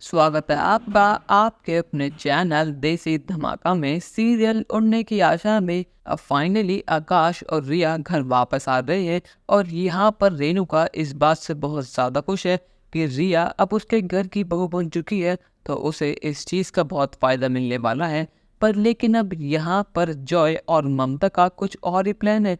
स्वागत है आपका आपके अपने चैनल देसी धमाका में। सीरियल उड़ने की आशा में अब फाइनली आकाश और रिया घर वापस आ रहे हैं और यहाँ पर रेणुका इस बात से बहुत ज़्यादा खुश है कि रिया अब उसके घर की बहू बन चुकी है, तो उसे इस चीज़ का बहुत फ़ायदा मिलने वाला है। पर लेकिन अब यहाँ पर जॉय और ममता का कुछ और ही प्लान है।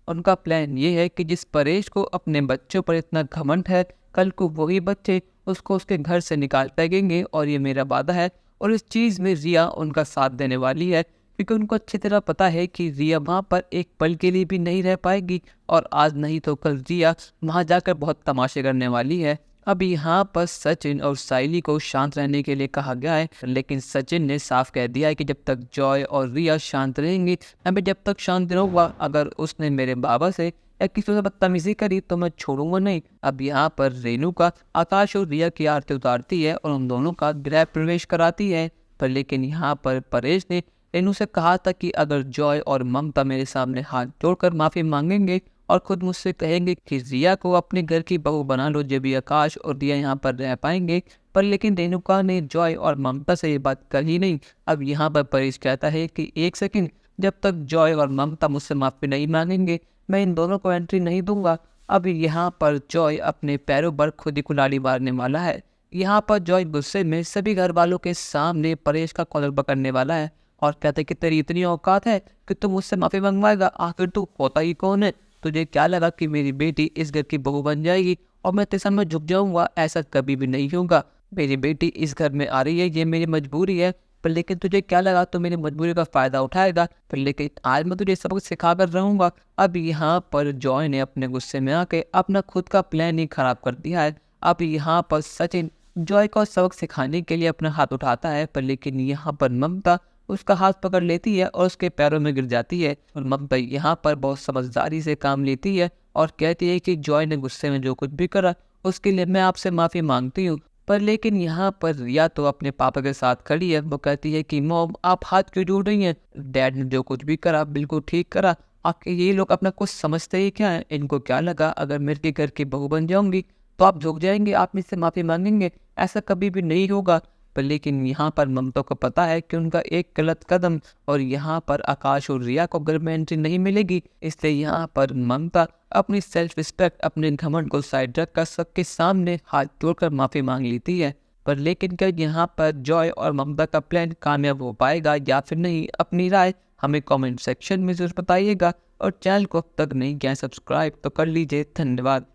उनका प्लान ये है कि जिस परेश को अपने बच्चों पर इतना घमंड है, कल को वही बच्चे उसको उसके घर से निकाल फेंकेंगे और ये मेरा वादा है। और इस चीज़ में रिया उनका साथ देने वाली है, क्योंकि उनको अच्छी तरह पता है कि रिया वहाँ पर एक पल के लिए भी नहीं रह पाएगी और आज नहीं तो कल रिया वहाँ जाकर बहुत तमाशे करने वाली है। अब यहाँ पर सचिन और साइली को शांत रहने के लिए कहा गया है, लेकिन सचिन ने साफ कह दिया है कि जब तक जॉय और रिया शांत रहेंगी, मैं जब तक शांत रहूंगा, अगर उसने मेरे बाबा से या किसी से बदतमीजी करी तो मैं छोड़ूंगा नहीं। अब यहाँ पर रेणुका आकाश और रिया की आरती उतारती है और उन दोनों का गृह प्रवेश कराती है। पर लेकिन यहाँ पर परेश ने रेणु से कहा था कि अगर जॉय और ममता मेरे सामने हाथ जोड़कर माफी मांगेंगे और खुद मुझसे कहेंगे कि रिया को अपने घर की बहू बना लो, जब भी आकाश और रिया यहाँ पर रह पाएंगे। पर लेकिन रेणुका ने जॉय और ममता से ये बात कही नहीं। अब यहाँ पर परेश कहता है कि एक सेकंड, जब तक जॉय और ममता मुझसे माफी नहीं मांगेंगे मैं इन दोनों को एंट्री नहीं दूंगा। अब यहाँ पर जॉय अपने पैरों पर खुद ही कुल्हाड़ी मारने वाला है। यहाँ पर जॉय गुस्से में सभी घर वालों के सामने परेश का कॉलर पकड़ने वाला है और कहते हैं कि तेरी इतनी औकात है कि तू मुझसे माफी मंगवाएगा, आखिर तू होता ही कौन है? तुझे क्या लगा कि मेरी बेटी इस घर की बहू बन जाएगी और मैं तेरे सामने झुक जाऊंगा? ऐसा कभी भी नहीं होगा। मेरी बेटी इस घर में आ रही है, ये मेरी मजबूरी है। पर लेकिन तुझे क्या लगा तो मेरी मजबूरी का फायदा उठाएगा? पर लेकिन आज मैं तुझे सबक सिखा कर रहूंगा। अब यहाँ पर जॉय ने अपने गुस्से में आके अपना खुद का प्लान ही खराब कर दिया है। अब यहाँ पर सचिन जॉय को सबक सिखाने के लिए अपना हाथ उठाता है, पर लेकिन यहाँ पर ममता उसका हाथ पकड़ लेती है और उसके पैरों में गिर जाती है। और ममता यहाँ पर बहुत समझदारी से काम लेती है और कहती है कि जॉय ने गुस्से में जो कुछ भी करा उसके लिए मैं आपसे माफी मांगती हूँ। पर लेकिन यहाँ पर रिया तो अपने पापा के साथ खड़ी है। वो कहती है कि मॉम आप हाथ क्यों जोड़ रही हैं? डैड ने जो कुछ भी करा बिल्कुल ठीक करा। आखिर ये लोग अपना कुछ समझते ही क्या है? इनको क्या लगा अगर मेरे घर की बहू बन जाऊंगी तो आप झुक जाएंगे, आप मुझसे माफी मांगेंगे? ऐसा कभी भी नहीं होगा। पर लेकिन यहाँ पर ममता को पता है कि उनका एक गलत कदम और यहाँ पर आकाश और रिया को घर में एंट्री नहीं मिलेगी, इसलिए यहाँ पर ममता अपनी सेल्फ रिस्पेक्ट, अपने घमंड को साइड रख कर सबके सामने हाथ जोड़कर माफी मांग लेती है। पर लेकिन क्या यहाँ पर जॉय और ममता का प्लान कामयाब हो पाएगा या फिर नहीं? अपनी राय हमें कमेंट सेक्शन में जरूर बताइएगा और चैनल को अब तक नहीं किया सब्सक्राइब तो कर लीजिए। धन्यवाद।